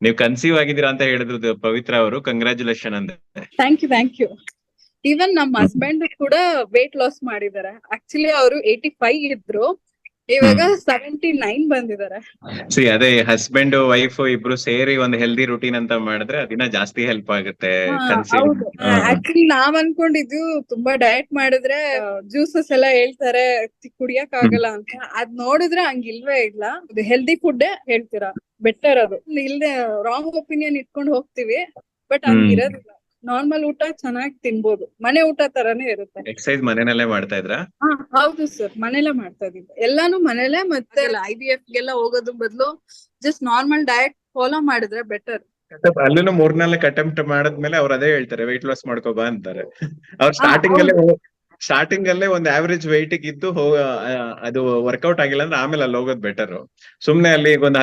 ನೀವು ಕನ್ಸೀವ್ ಆಗಿದ್ದೀರಾ ಅಂತ ಹೇಳಿದ್ರು ಪವಿತ್ರ ಅವರು, ಕಂಗ್ರಾಚುಲೇಷನ್ ಅಂದೆ. Thank you. ಈವನ್ ನಮ್ಮ ಹಸ್ಬೆಂಡ್ ಕೂಡ ವೇಟ್ ಲಾಸ್ ಮಾಡಿದ್ದಾರೆ. ಆಕ್ಚುಲಿ ಅವರು 85 ಇದ್ರು, ಇವಾಗ 79 ಬಂದಿದ್ದಾರೆ. ಅದೇ ಹಸ್ಬೆಂಡ್ ವೈಫ್ ಇಬ್ರು ಸೇರಿ ಒಂದು ಹೆಲ್ದಿ ರೂಟೀನ್ ಅಂತ ಮಾಡಿದ್ರೆ ಅದಿನ ಜಾಸ್ತಿ ಹೆಲ್ಪ್ ಆಗುತ್ತೆ. ಹೌದು, ಆಕ್ಚುಲಿ ನಾವ್ ಅನ್ಕೊಂಡಿದ್ವಿ ತುಂಬಾ ಡಯಟ್ ಮಾಡಿದ್ರೆ ಜ್ಯೂಸಸ್ ಎಲ್ಲ ಹೇಳ್ತಾರೆ ಕುಡಿಯಕ್ ಆಗಲ್ಲ ಅಂತ. ಅದ್ ನೋಡಿದ್ರೆ ಹಂಗಿಲ್ವೇ ಇಲ್ಲ. ಹೆಲ್ದಿ ಫುಡ್ ಹೇಳ್ತೀರಾ, ಬೆಟರ್ ಅದು. ಇಲ್ದೆ ರಾಂಗ್ ಒಪಿನಿಯನ್ ಇಟ್ಕೊಂಡು ಹೋಗ್ತಿವಿ, ಬಟ್ ಹಂಗಿರೋದಿಲ್ಲ. ನಾರ್ಮಲ್ ಊಟ ಚೆನ್ನಾಗಿ ತಿನ್ಬೋದು, ಮನೆ ಊಟ ತರಾನೇ ಇರುತ್ತೆ. ಎಕ್ಸರ್ಸೈಸ್ ಮನೆಯಲ್ಲೇ ಮಾಡ್ತಾ ಇದ್ರಾ? ಹೌದು ಸರ್, ಮನೇಲೆ ಮಾಡ್ತಾ ಇದೀವಿ. ಎಲ್ಲಾನು ಮನೇಲೆ. ಮತ್ತೆ IVF ಗೆಲ್ಲ ಹೋಗೋದು ಬದಲು ಜಸ್ಟ್ ನಾರ್ಮಲ್ ಡಯಟ್ ಫಾಲೋ ಮಾಡಿದ್ರೆ ಬೆಟರ್. ಅಲ್ಲೂ 3-4 ಅಟೆಂಪ್ಟ್ ಮಾಡದ್ಮೇಲೆ ಅವ್ರು ಅದೇ ಹೇಳ್ತಾರೆ, ವೆಯ್ಟ್ ಲಾಸ್ ಮಾಡ್ಕೋಬಾ ಅಂತಾರೆ. ಅವ್ರು ಸ್ಟಾರ್ಟಿಂಗ್ ಅಲ್ಲೇ ಒಂದು ಆವರೇಜ್ ವೆಯ್ಟ್ ಇದ್ದು ಅದು ವರ್ಕೌಟ್ ಆಗಿಲ್ಲ ಅಂದ್ರೆ ಆಮೇಲೆ ಅಲ್ಲಿ ಹೋಗೋದು ಬೆಟರ್. ಸುಮ್ನೆ ಅಲ್ಲಿ ಒಂದು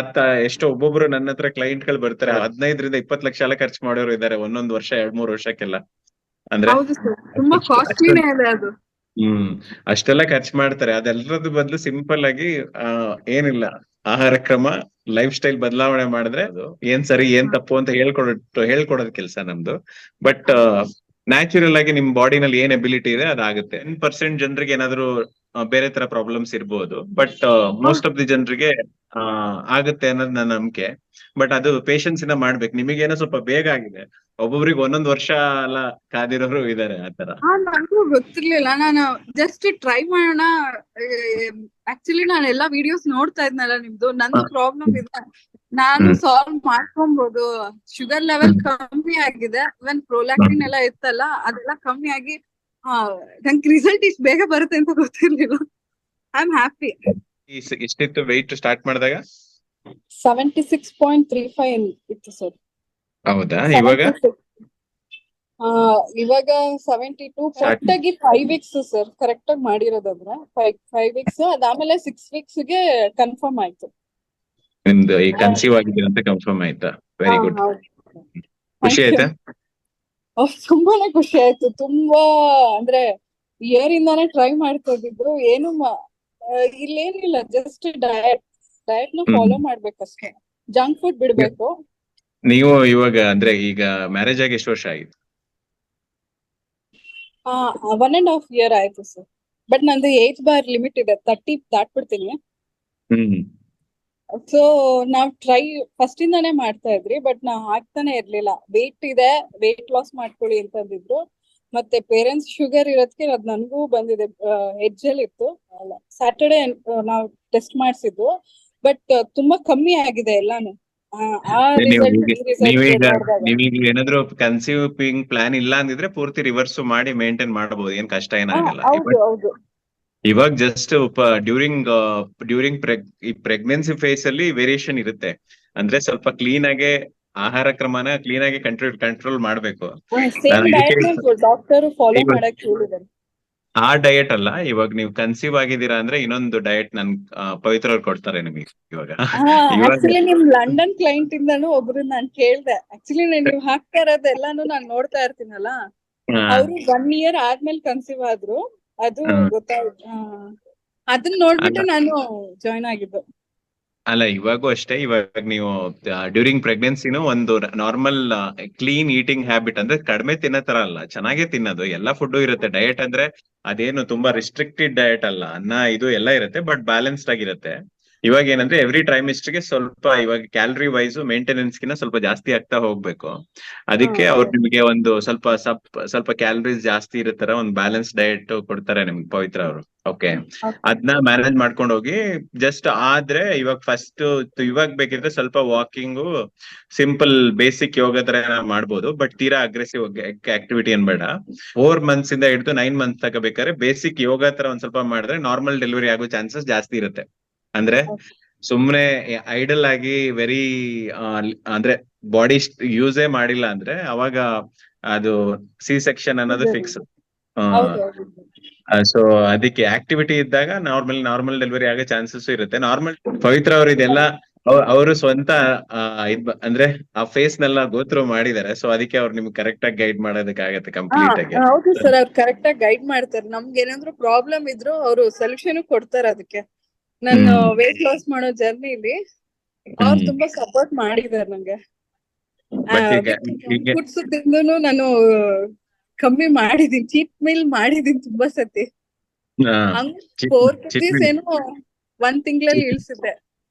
ಎಷ್ಟೋ ಒಬ್ಬೊಬ್ರು ನನ್ನ ಹತ್ರ ಕ್ಲೈಂಟ್ ಗಳು ಬರ್ತಾರೆ, 15-20 ಲಕ್ಷ ಎಲ್ಲ ಖರ್ಚು ಮಾಡೋರು ಇದಾರೆ ಒಂದೊಂದು ವರ್ಷ 2-3 ವರ್ಷಕ್ಕೆಲ್ಲ. ಅಂದ್ರೆ ತುಂಬಾ ಕಾಸ್ಟ್ಲಿನೇ ಇದೆ ಅದು. ಅಷ್ಟೆಲ್ಲ ಖರ್ಚು ಮಾಡ್ತಾರೆ. ಅದೆಲ್ಲರದ್ದು ಬದಲು ಸಿಂಪಲ್ ಆಗಿ ಏನಿಲ್ಲ, ಆಹಾರ ಕ್ರಮ, ಲೈಫ್ ಸ್ಟೈಲ್ ಬದಲಾವಣೆ ಮಾಡಿದ್ರೆ ಏನ್ ಸರಿ ಏನ್ ತಪ್ಪು ಅಂತ ಹೇಳ್ಕೊಡೋದ್ ಕೆಲಸ ನಮ್ದು. ಬಟ್ ನ್ಯಾಚುರಲ್ ಆಗಿ ನಿಮ್ ಬಾಡಿನಲ್ಲಿ ಏನ್ ಎಬಿಲಿಟಿ ಇದೆ ಅದಾಗುತ್ತೆ. 10% ಜನರಿಗೆ ಏನಾದ್ರು ಬೇರೆ ತರ ಪ್ರಾಬ್ಲಮ್ಸ್ ಇರ್ಬೋದು, ಬಟ್ ಮೋಸ್ಟ್ ಆಫ್ ದಿ ಜನರಿಗೆ ಆಗುತ್ತೆ ಅನ್ನೋದು ನನ್ನ ನಂಬಿಕೆ. ಬಟ್ ಅದು ಪೇಶನ್ಸ್ ಇಂದ ಮಾಡ್ಬೇಕು. ನಿಮಗೇನೋ ಸ್ವಲ್ಪ ಬೇಗ ಆಗಿದೆ, ಒಬ್ಬೊಬ್ರಿಗೆ 1 ವರ್ಷ ಎಲ್ಲ ಕಾದಿರೋರು ಇದಾರೆ ಆತರ. ನನಗೂ ಗೊತ್ತಿರ್ಲಿಲ್ಲ, ನಾನು ಜಸ್ಟ್ ಟ್ರೈ ಮಾಡೋಣ. ಆಕ್ಚುಲಿ ನಾನು ಎಲ್ಲಾ ವಿಡಿಯೋಸ್ ನೋಡ್ತಾ ಇದ್ನಲ್ಲ ನಿಮ್ದು. ನಂದು ಪ್ರಾಬ್ಲಮ್ ಇದೆ, ನಾನು ಸಾಲ್ವ್ ಮಾಡ್ಕೊಬಹುದು. ಶುಗರ್ ಲೆವೆಲ್ ಕಮ್ಮಿ ಆಗಿದೆ, ಇವನ್ ಪ್ರೊಲ್ಯಾಕ್ಟಿನ್ ಎಲ್ಲ ಇತ್ತಲ್ಲ ಅದೆಲ್ಲ ಕಮ್ಮಿ ಆಗಿ ನಂಗೆ ರಿಸಲ್ಟ್ ಇಷ್ಟು ಬೇಗ ಬರುತ್ತೆ ಅಂತ ಗೊತ್ತಿರ್ಲಿಲ್ಲ. I am happy. ಎಷ್ಟಿತ್ತು ವೆಯ್ಟ್ ಸ್ಟಾರ್ಟ್ ಮಾಡಿದಾಗ? 76.35 ಇತ್ತು ಸರ್. ಹೌದಾ? ಇವಾಗ 72. ಕರೆಕ್ಟಾಗಿ 5 ವೀಕ್ಸ್ ಸರ್, ಕರೆಕ್ಟ್ ಆಗಿ ಮಾಡಿರೋದಾದ್ರೆ 5 ವೀಕ್ಸ್. ಅದಾದ್ಮೇಲೆ 6 ವೀಕ್ಸ್ ಗೆ ಕನ್ಫರ್ಮ್ ಆಯ್ತು. ನಿಮ್ದು ಈ ಕನ್ಸೀವ್ ಆಗಿದೆ ಅಂತ ಕನ್ಫರ್ಮ್ ಆಯ್ತಾ? Very good. ಖುಷಿ ಆಯ್ತಾ? ತುಂಬಾನೇ ಖುಷಿ ಆಯ್ತು. ತುಂಬಾ ಅಂದ್ರೆ ಇಯರ್ ಇಂದಾನೆ ಟ್ರೈ ಮಾಡ್ತಾ ಇದ್ದಿದ್ರು. ಏನು ಇಲ್ಲೇನಿಲ್ಲ, ಜಸ್ಟ್ ಡಯಟ್ ನ ಫಾಲೋ ಮಾಡ್ಬೇಕಷ್ಟೇ. ಜಂಕ್ ಫುಡ್ ಬಿಡ್ಬೇಕು. ನೀವು ಇವಾಗ ಅಂದ್ರೆ ಈಗ ಮ್ಯಾರೇಜ್ ಆಗಿ ಎಷ್ಟು ವರ್ಷ ಆಗಿದೆ? 1.5 year ಆಯ್ತು ಸರ್. ಬಟ್ ನಂದು ಏಜ್ ಬಾರ್ ಲಿಮಿಟ್ ಇದೆ, 30 ದಾಟ್ಬಿಡ್ತೀನಿ. ಸೊ ನಾವ್ ಫಸ್ಟ್ ಇಂದಾನೇ ಮಾಡ್ತಾ ಇದ್ರಿ, ಬಟ್ ನಾವ್ ಹಾಕ್ತಾನೆ ಇರ್ಲಿಲ್ಲ. ವೇಟ್ ಇದೆ, ವೇಟ್ ಲಾಸ್ ಮಾಡ್ಕೊಳ್ಳಿ ಅಂತಂದಿದ್ರು. ಮತ್ತೆ ಪೇರೆಂಟ್ಸ್ ಶುಗರ್ ಇರೋದಕ್ಕೆ ಅದ್ ನನ್ಗೂ ಬಂದಿದೆ, ಹೆಜ್ಜೆಲ್ ಇತ್ತು. ಸ್ಯಾಟರ್ಡೆ ನಾವ್ ಟೆಸ್ಟ್ ಮಾಡ್ಸಿದ್ವು, ಬಟ್ ತುಂಬಾ ಕಮ್ಮಿ ಆಗಿದೆ ಎಲ್ಲಾನು. ನೀವೀಗ ಏನಾದ್ರು ಕನ್ಸೀವಿಂಗ್ ಪ್ಲಾನ್ ಇಲ್ಲ ಅಂದಿದ್ರೆ ಪೂರ್ತಿ ರಿವರ್ಸ್ ಮಾಡಿ ಮೇಂಟೈನ್ ಮಾಡಬಹುದು, ಏನ್ ಕಷ್ಟ ಏನಾಗಲ್ಲ. ಇವಾಗ ಜಸ್ಟ್ ಡ್ಯೂರಿಂಗ್ ಈ ಪ್ರೆಗ್ನೆನ್ಸಿ ಫೇಸ್ ಅಲ್ಲಿ ವೇರಿಯೇಷನ್ ಇರುತ್ತೆ. ಅಂದ್ರೆ ಸ್ವಲ್ಪ ಕ್ಲೀನ್ ಆಗಿ ಆಹಾರ ಕ್ರಮನ ಕ್ಲೀನ್ ಆಗಿ ಕಂಟ್ರೋಲ್ ಮಾಡ್ಬೇಕು. ಆ ಡಯಟ್ ಅಲ್ಲ, ಇವಾಗ ನೀವು ಕನ್ಸೀವ್ ಆಗಿದ್ದೀರಾ ಅಂದ್ರೆ ಇನ್ನೊಂದು ಡಯಟ್ ನನ್ ಪವಿತ್ರ ಅವ್ರು ಕೊಡ್ತಾರೆ ನಿಮಗೆ. ಆಕ್ಚುಲಿ ನಿಮ್ ಲಂಡನ್ ಕ್ಲೈಂಟ್ ಇಂದಾನು ಒಬ್ರು ನಾನ್ ಕೇಳ್ದೆ. ಆಕ್ಚುಲಿ ನೀವು ಹಾಕ್ತಾ ಇರೋದೆಲ್ಲಾನು ನಾನ್ ನೋಡ್ತಾ ಇರ್ತೀನಲ್ಲ, ಅವ್ರು 1 year ಆದ್ಮೇಲೆ ಕನ್ಸೀವ್ ಆದ್ರು. ಅದು ಗೊತ್ತಾಯ್ತು. ಅದನ್ನ ನೋಡ್ಬಿಟ್ಟು ನಾನು ಜಾಯ್ನ್ ಆಗಿದ್ದು. ಅಲ್ಲ, ಇವಾಗೂ ಅಷ್ಟೇ. ಇವಾಗ ನೀವು ಡ್ಯೂರಿಂಗ್ ಪ್ರೆಗ್ನೆನ್ಸಿನೂ ಒಂದು ನಾರ್ಮಲ್ ಕ್ಲೀನ್ ಈಟಿಂಗ್ ಹ್ಯಾಬಿಟ್, ಅಂದ್ರೆ ಕಡಿಮೆ ತಿನ್ನೋ ತರ ಅಲ್ಲ, ಚೆನ್ನಾಗೇ ತಿನ್ನೋದು. ಎಲ್ಲಾ ಫುಡ್ ಇರುತ್ತೆ. ಡಯಟ್ ಅಂದ್ರೆ ಅದೇನು ತುಂಬಾ ರಿಸ್ಟ್ರಿಕ್ಟೆಡ್ ಡಯಟ್ ಅಲ್ಲ, ಅನ್ನ ಇದು ಎಲ್ಲ ಇರುತ್ತೆ, ಬಟ್ ಬ್ಯಾಲೆನ್ಸ್ಡ್ ಆಗಿರುತ್ತೆ. ಇವಾಗ ಏನಂದ್ರೆ ಎವ್ರಿ ಟ್ರೈಮಿಸ್ಟರ್ ಗೆ ಸ್ವಲ್ಪ ಇವಾಗ ಕ್ಯಾಲರಿ ವೈಸ್ ಮೇಂಟೆನೆನ್ಸ್ ಗಿನ ಸ್ವಲ್ಪ ಜಾಸ್ತಿ ಆಗ್ತಾ ಹೋಗ್ಬೇಕು. ಅದಕ್ಕೆ ಅವ್ರು ನಿಮಗೆ ಒಂದು ಸ್ವಲ್ಪ ಕ್ಯಾಲರೀಸ್ ಜಾಸ್ತಿ ಇರುತ್ತರ ಒಂದು ಬ್ಯಾಲೆನ್ಸ್ ಡಯಟ್ ಕೊಡ್ತಾರೆ ನಿಮ್ಗೆ ಪವಿತ್ರ ಅವರು. ಓಕೆ, ಅದನ್ನ ಮ್ಯಾನೇಜ್ ಮಾಡ್ಕೊಂಡು ಹೋಗಿ. ಜಸ್ಟ್ ಆದ್ರೆ ಇವಾಗ ಬೇಕಿದ್ರೆ ಸ್ವಲ್ಪ ವಾಕಿಂಗು, ಸಿಂಪಲ್ ಬೇಸಿಕ್ ಯೋಗ ತರ ಮಾಡ್ಬೋದು, ಬಟ್ ತೀರಾ ಅಗ್ರೆಸಿವ್ ಆಕ್ಟಿವಿಟಿ ಏನ್ ಬೇಡ. 4 months ಇಂದ ಹಿಡಿದು 9 months ತನಕ ಬೇಕಾದ್ರೆ ಬೇಸಿಕ್ ಯೋಗ ತರ ಒಂದ್ ಸ್ವಲ್ಪ ಮಾಡಿದ್ರೆ ನಾರ್ಮಲ್ ಡೆಲಿವರಿ ಆಗೋ ಚಾನ್ಸಸ್ ಜಾಸ್ತಿ ಇರುತ್ತೆ. ಅಂದ್ರೆ ಸುಮ್ನೆ ಐಡಲ್ ಆಗಿ ಅಂದ್ರೆ ಬಾಡಿ ಯೂಸೇ ಮಾಡಿಲ್ಲ ಅಂದ್ರೆ ಅವಾಗ ಅದು C-section ಅನ್ನೋದು ಫಿಕ್ಸ್. ಸೊ ಅದಕ್ಕೆ ಆಕ್ಟಿವಿಟಿ ಇದ್ದಾಗ ನಾರ್ಮಲ್ ಡೆಲಿವರಿ ಆಗೋ ಚಾನ್ಸಸ್ ಇರುತ್ತೆ. ನಾರ್ಮಲ್ ಪವಿತ್ರ ಅವರು ಇದೆಲ್ಲ ಅವರು ಸ್ವಂತ ಅಂದ್ರೆ ಆ ಫೇಸ್ ನೆಲ್ಲ ಗೋತ್ರು ಮಾಡಿದ್ದಾರೆ. ಸೊ ಅದಕ್ಕೆ ಅವ್ರು ನಿಮ್ಗೆ ಕರೆಕ್ಟ್ ಆಗಿ ಗೈಡ್ ಮಾಡೋದಕ್ಕಾಗತ್ತೆ ಕಂಪ್ಲೀಟ್ ಆಗಿ. ಹೌದು ಸರ್, ಅವ್ರು ಕರೆಕ್ಟ್ ಆಗಿ ಗೈಡ್ ಮಾಡ್ತಾರೆ. ನಮ್ಗೆ ಏನಾದ್ರು ಪ್ರಾಬ್ಲಮ್ ಇದ್ರು ಅವರು ಸೊಲ್ಯೂಷನ್ ಕೊಡ್ತಾರೆ. ಅದಕ್ಕೆ ನನ್ನ ವೇಟ್ ಲಾಸ್ ಮಾಡೋ ಜರ್ನಿಲಿ ಅವ್ರು ತುಂಬಾ ಸಪೋರ್ಟ್ ಮಾಡಿದ್ದಾರೆ ನಂಗೆ. ಬಟ್ ಈಗ ಫುಡ್ಸ್ ತಿಂದು ನಾನು ಕಮ್ಮಿ ಮಾಡಿದೀನಿ, ಚೀಟ್ ಮೀಲ್ ಮಾಡಿದೀನಿ ತುಂಬಾ ಸತಿ. ಹಂಗ್ 4 kgs ಏನೋ 1 ತಿಂಗಳಲ್ಲಿ ಇಳಿಸಿದ್ದೆ.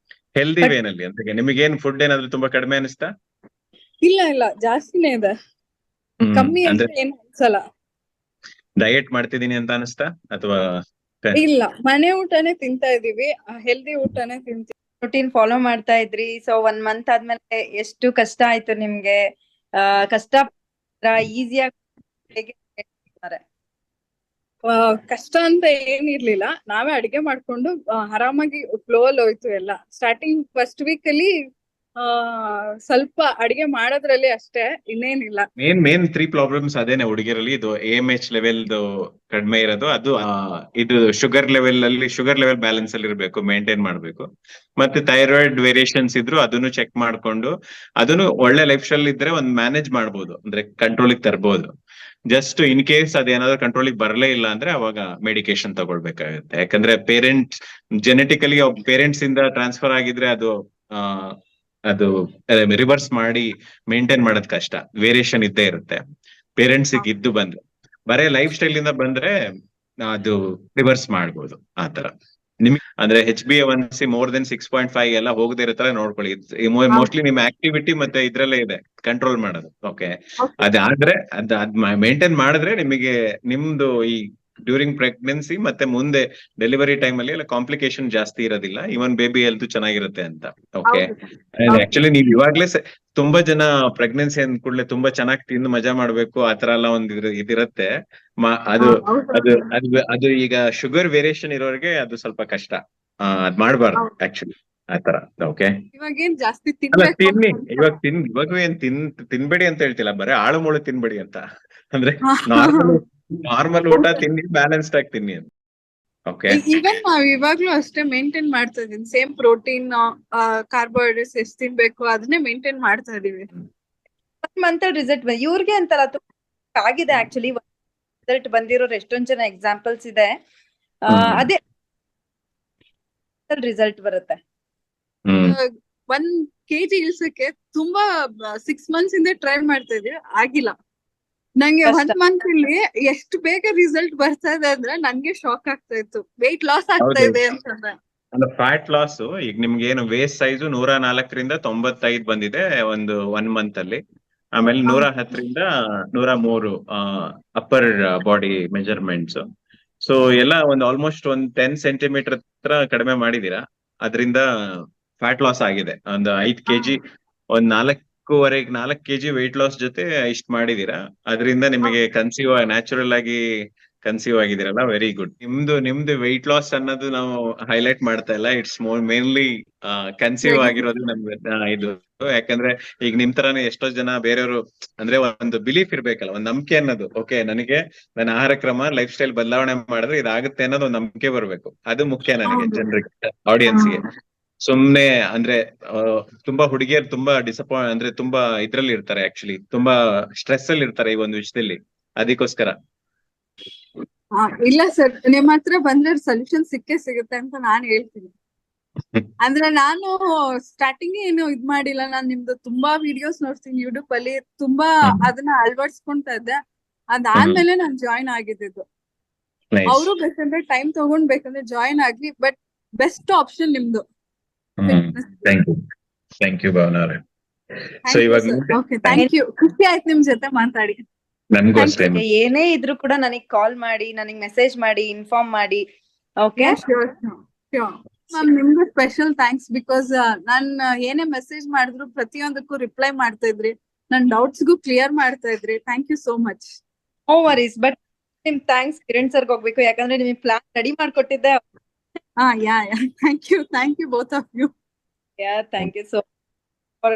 ಹೆಲ್ದಿ ವೇನಲ್ಲಿ ಅಂತ ನಿಮಗೇನ್ ಫುಡ್ ಏನಾದ್ರು ತುಂಬಾ ಕಡಿಮೆ ಅನಿಸ್ತಾ? ಇಲ್ಲ ಜಾಸ್ತಿನೇ ಇದೆ, ಕಮ್ಮಿ ಅಂತ ಏನು ಅನ್ಸಲ್ಲ. ಡಯಟ್ ಮಾಡ್ತಿದೀನಿ ಅಂತ ಅನಿಸ್ತಾ ಅಥವಾ? ಇಲ್ಲ, ಮನೆ ಊಟನೇ ತಿಂತಾ ಇದೀವಿ, ಹೆಲ್ದಿ ಊಟನೇ ತಿಂತೀವಿ. ರೂಟೀನ್ ಫಾಲೋ ಮಾಡ್ತಾ ಇದ್ರಿ, ಸೊ 1 ಮಂತ್ ಆದ್ಮೇಲೆ ಎಷ್ಟು ಕಷ್ಟ ಆಯ್ತು ನಿಮ್ಗೆ? ಕಷ್ಟ ಈಸಿಯಾಗಿ ಹೇಗೆ ಹೇಳ್ತಾರೆ? ಕಷ್ಟ ಅಂತ ಏನಿರ್ಲಿಲ್ಲ, ನಾವೇ ಅಡಿಗೆ ಮಾಡ್ಕೊಂಡು ಆರಾಮಾಗಿ ಫ್ಲೋ ಅಲ್ಲಿ ಹೋಯ್ತು ಎಲ್ಲ. ಸ್ಟಾರ್ಟಿಂಗ್ ಫಸ್ಟ್ ವೀಕ್ ಅಲ್ಲಿ ಸ್ವಲ್ಪ ಅಡಿಗೆ ಮಾಡೋದ್ರಲ್ಲಿ ಅಷ್ಟೇ, ಇನ್ನೇನಿಲ್ಲ. ಮೇನ್ 3 ಪ್ರಾಬ್ಲಮ್ಸ್ ಅದೇನೆ ಹುಡುಗಿರಲ್ಲಿ. ಇದು AMH ಲೆವೆಲ್ ಕಡಿಮೆ ಇರೋದು, ಅದು ಇದು ಶುಗರ್ ಲೆವೆಲ್ ಬ್ಯಾಲೆನ್ಸ್ ಅಲ್ಲಿ ಇರಬೇಕು, ಮೇಂಟೈನ್ ಮಾಡ್ಬೇಕು. ಮತ್ತೆ ಥೈರಾಯ್ಡ್ ವೇರಿಯೇಷನ್ಸ್ ಇದ್ರು ಅದನ್ನು ಚೆಕ್ ಮಾಡ್ಕೊಂಡು, ಅದನ್ನು ಒಳ್ಳೆ ಲೈಫ್ ಸ್ಟೈಲ್ ಇದ್ರೆ ಒಂದ್ ಮ್ಯಾನೇಜ್ ಮಾಡ್ಬೋದು, ಅಂದ್ರೆ ಕಂಟ್ರೋಲಿಗೆ ತರ್ಬೋದು. ಜಸ್ಟ್ ಇನ್ ಕೇಸ್ ಅದೇನಾದ್ರೂ ಕಂಟ್ರೋಲಿಗೆ ಬರಲೇ ಇಲ್ಲ ಅಂದ್ರೆ ಅವಾಗ ಮೆಡಿಕೇಶನ್ ತಗೊಳ್ಬೇಕಾಗುತ್ತೆ. ಯಾಕಂದ್ರೆ ಜೆನೆಟಿಕಲಿ ಪೇರೆಂಟ್ಸ್ ಇಂದ ಟ್ರಾನ್ಸ್ಫರ್ ಆಗಿದ್ರೆ ಅದು ರಿವರ್ಸ್ ಮಾಡಿ ಮೇಂಟೈನ್ ಮಾಡೋದ್ ಕಷ್ಟ, ವೇರಿಯೇಷನ್ ಇದ್ದೇ ಇರುತ್ತೆ. ಪೇರೆಂಟ್ಸ್ ಇದ್ದು ಬಂದ್ರೆ, ಬರೇ ಲೈಫ್ ಸ್ಟೈಲ್ ಇಂದ ಬಂದ್ರೆ ಅದು ರಿವರ್ಸ್ ಮಾಡ್ಬೋದು ಆತರ. ನಿಮ್ಗೆ ಅಂದ್ರೆ HbA1c ಮೋರ್ ದೆನ್ 6.5 ಎಲ್ಲ ಹೋಗದೆ ಇರೋ ತರ ನೋಡ್ಕೊಳ್ಳಿ. ಮೋಸ್ಟ್ಲಿ ನಿಮ್ ಆಕ್ಟಿವಿಟಿ ಮತ್ತೆ ಇದ್ರಲ್ಲೇ ಇದೆ ಕಂಟ್ರೋಲ್ ಮಾಡೋದು. ಓಕೆ, ಅದಾದ್ರೆ ಅದ್ ಮೇಂಟೈನ್ ಮಾಡಿದ್ರೆ ನಿಮಗೆ ನಿಮ್ದು ಈ ಡ್ಯೂರಿಂಗ್ ಪ್ರೆಗ್ನೆನ್ಸಿ ಮತ್ತೆ ಮುಂದೆ ಡೆಲಿವರಿ ಟೈಮ್ ಅಲ್ಲಿ ಎಲ್ಲ ಕಾಂಪ್ಲಿಕೇಶನ್ ಜಾಸ್ತಿ ಇರೋದಿಲ್ಲ, ಇವನ್ ಬೇಬಿ ಹೆಲ್ತ್ ಚೆನ್ನಾಗಿರುತ್ತೆ ಅಂತ. ಓಕೆ, ಆಕ್ಚುಲಿ ನೀವ್ ಇವಾಗ್ಲೇ ತುಂಬಾ ಜನ ಪ್ರೆಗ್ನೆನ್ಸಿ ಅಂದ ಕೂಡಲೇ ತುಂಬಾ ಚೆನ್ನಾಗಿ ತಿಂದು ಮಜಾ ಮಾಡ್ಬೇಕು ಆತರ ಎಲ್ಲ ಒಂದ್ ಇದಿರತ್ತೆ. ಅದು ಈಗ ಶುಗರ್ ವೇರಿಯೇಷನ್ ಇರೋರಿಗೆ ಅದು ಸ್ವಲ್ಪ ಕಷ್ಟ, ಅದ್ ಮಾಡ್ಬಾರ್ದು ಆಕ್ಚುಲಿ ಆತರ. ಓಕೆ, ಇವಾಗೇನ್ ಜಾಸ್ತಿ ತಿನ್ನಿ, ಇವಾಗ ಏನ್ ತಿನ್ಬೇಡಿ ಅಂತ ಹೇಳ್ತಿಲ್ಲ, ಬರೀ ಆಳು ಮುಳು ತಿನ್ಬೇಡಿ ಅಂತ. ಅಂದ್ರೆ ನಾರ್ಮಲ್ ಊಟ ತಿನ್ನಿ, ಬ್ಯಾಲೆನ್ಸ್ಡ್ ಆಗಿ ತಿನ್ನಿ ಅಂತ. ಓಕೆ, ಈವನ್ ನಾವ್ ಇವಾಗ್ಲೂ ಅಷ್ಟೇ ಮೇಂಟೈನ್ ಮಾಡ್ತಾ ಇದೀನಿ. ಸೇಮ್ ಪ್ರೋಟೀನ್, ಕಾರ್ಬೋಹೈಡ್ರೇಟ್ಸ್ ಎಷ್ಟ್ ತಿನ್ಬೇಕು ಅದನ್ನೇ ಮೇಂಟೈನ್ ಮಾಡ್ತಾ ಇದೀವಿ. 1 ಮಂತ್ ರಿಸಲ್ಟ್ ಇವ್ರಿಗೆ ಅಂತಾರ ಆಗಿದೆ. ಆಕ್ಚುಲಿ ರಿಸಲ್ಟ್ ಬಂದಿರೋರು ಎಷ್ಟೊಂದ್ ಜನ ಎಕ್ಸಾಂಪಲ್ಸ್ ಇದೆ. ಅದೇ ರಿಸಲ್ಟ್ ಬರುತ್ತೆ. 1 kg ಇಳ್ಸಕ್ಕೆ ತುಂಬಾ 6 months ಇಂದ ಟ್ರೈ ಮಾಡ್ತಾ ಇದೀವಿ, ಆಗಿಲ್ಲ. ನಂಗೆ 1 month ಇಲ್ಲಿ ಎಷ್ಟು ಬೇಗ ರಿಸಲ್ಟ್ ಬರ್ತಾ ಇದೆ ಅಂದ್ರೆ ನನ್ಗೆ ಶಾಕ್ ಆಗ್ತಾ ಇತ್ತು. ವೆಯ್ಟ್ ಲಾಸ್ ಆಗ್ತಾ ಇದೆ ಅಂತಂದ್ರೆ. ಫ್ಯಾಟ್ ಲಾಸ್ ಈಗ ನಿಮ್ಗೆ ಏನು ವೇಸ್ಟ್ ಸೈಜ್ 104ರಿಂದ 95 ಬಂದಿದೆ ಒಂದು 1 ಮಂತ್ ಅಲ್ಲಿ. ಆಮೇಲೆ 110ರಿಂದ 103 ಅಪ್ಪರ್ ಬಾಡಿ ಮೆಜರ್ಮೆಂಟ್ಸ್. ಸೊ ಎಲ್ಲ ಒಂದು ಆಲ್ಮೋಸ್ಟ್ 10 ಸೆಂಟಿಮೀಟರ್ ಹತ್ರ ಕಡಿಮೆ ಮಾಡಿದೀರಾ. ಅದರಿಂದ ಫ್ಯಾಟ್ ಲಾಸ್ ಆಗಿದೆ. ಒಂದು 5 kg, ಒಂದ್ 4 kg ವೆಯ್ಟ್ ಲಾಸ್ ಜೊತೆ ಇಷ್ಟ ಮಾಡಿದೀರಾ. ಅದರಿಂದ ನಿಮಗೆ ನ್ಯಾಚುರಲ್ ಆಗಿ ಕನ್ಸೀವ್ ಆಗಿದ್ದೀರಲ್ಲ, ವೆರಿ ಗುಡ್. ನಿಮ್ದು ವೆಯ್ಟ್ ಲಾಸ್ ಅನ್ನೋದು ನಾವು ಹೈಲೈಟ್ ಮಾಡ್ತಾ ಇಲ್ಲ, ಇಟ್ಸ್ ಮೇನ್ಲಿ ಕನ್ಸೀವ್ ಆಗಿರೋದು ನಮ್ಗೆ ಇದು. ಯಾಕಂದ್ರೆ ಈಗ ನಿಮ್ ತರಾನೇ ಎಷ್ಟೋ ಜನ ಬೇರೆಯವರು, ಅಂದ್ರೆ ಒಂದು ಬಿಲೀಫ್ ಇರ್ಬೇಕಲ್ಲ, ಒಂದ್ ನಂಬಿಕೆ ಅನ್ನೋದು. ಓಕೆ, ನನಗೆ ನನ್ನ ಆಹಾರ ಕ್ರಮ, ಲೈಫ್ ಸ್ಟೈಲ್ ಬದಲಾವಣೆ ಮಾಡಿದ್ರೆ ಇದಾಗುತ್ತೆ ಅನ್ನೋದು ಒಂದು ನಂಬಿಕೆ ಬರ್ಬೇಕು. ಅದು ಮುಖ್ಯ ನನಗೆ, ಜನರಿಗೆ, ಆಡಿಯನ್ಸ್ಗೆ. ಸುಮ್ನೆ ಅಂದ್ರೆ ತುಂಬಾ ಹುಡುಗಿಯರು ತುಂಬಾ ಅಂದ್ರೆ ತುಂಬಾ ಇದ್ರಲ್ಲಿ ಇರ್ತಾರೆ, ಆಕ್ಚುಲಿ ತುಂಬಾ ಸ್ಟ್ರೆಸ್ ಅಲ್ಲಿ ಇರ್ತಾರೆ ಈ ಒಂದು ವಿಷಯದಲ್ಲಿ. ಅದಕ್ಕೋಸ್ಕರ ಇಲ್ಲ ಸರ್, ನಿಮ್ ಹತ್ರ ಬಂದ್ರೆ ಸೊಲ್ಯೂಷನ್ ಸಿಕ್ಕೇ ಸಿಗುತ್ತೆ ಅಂತ ನಾನ್ ಹೇಳ್ತೀನಿ. ಅಂದ್ರೆ ನಾನು ಸ್ಟಾರ್ಟಿಂಗ್ ಏನು ಇದ್ ಮಾಡಿಲ್ಲ, ನಾನ್ ನಿಮ್ದು ತುಂಬಾ ವಿಡಿಯೋಸ್ ನೋಡ್ತೀನಿ ಯೂಟ್ಯೂಬ್ ಅಲ್ಲಿ, ತುಂಬಾ ಅದನ್ನ ಅಳವಡಿಸ್ಕೊಂತಾ ಇದ್ದೆ. ಅದಾದ್ಮೇಲೆ ನಾನ್ ಜಾಯಿನ್ ಆಗಿದ್ದು. ಅವರು ಬೇಕಂದ್ರೆ ಟೈಮ್ ತಗೊಂಡ್ಬೇಕಂದ್ರೆ ಜಾಯಿನ್ ಆಗ್ಲಿ, ಬಟ್ ಬೆಸ್ಟ್ ಆಪ್ಷನ್ ನಿಮ್ದು. ಥ್ಯಾಂಕ್ ಯು ಭಾವನಾ ಅವರೇ. ಥ್ಯಾಂಕ್ ಯು, ಖುಷಿ ಆಯ್ತು ನಿಮ್ ಜೊತೆ ಮಾತಾಡಿ. ಏನೇ ಇದ್ರು ಕೂಡ ನನಗ್ ಕಾಲ್ ಮಾಡಿ, ನನಗ್ ಮೆಸೇಜ್ ಮಾಡಿ, ಇನ್ಫಾರ್ಮ್ ಮಾಡಿ. ಓಕೆ, ಮ್ಯಾಮ್ ನಿಮ್ಗೂ ಸ್ಪೆಷಲ್ ಥ್ಯಾಂಕ್ಸ್. ಬಿಕಾಸ್ ನಾನ್ ಏನೇ ಮೆಸೇಜ್ ಮಾಡಿದ್ರು ಪ್ರತಿಯೊಂದಕ್ಕೂ ರಿಪ್ಲೈ ಮಾಡ್ತಾ ಇದ್ರಿ, ನನ್ ಡೌಟ್ಸ್ಗೂ ಕ್ಲಿಯರ್ ಮಾಡ್ತಾ ಇದ್ರಿ. Thank you so much. No worries, but ನಿಮ್ ಥ್ಯಾಂಕ್ಸ್ ಕಿರಣ್ ಸರ್ಗೆ ಹೋಗ್ಬೇಕು, ಯಾಕಂದ್ರೆ ನಿಮಗೆ ಪ್ಲಾನ್ ರೆಡಿ ಮಾಡ್ಕೊಟ್ಟಿದ್ದೆ. Thank you both of you. Thank you so much for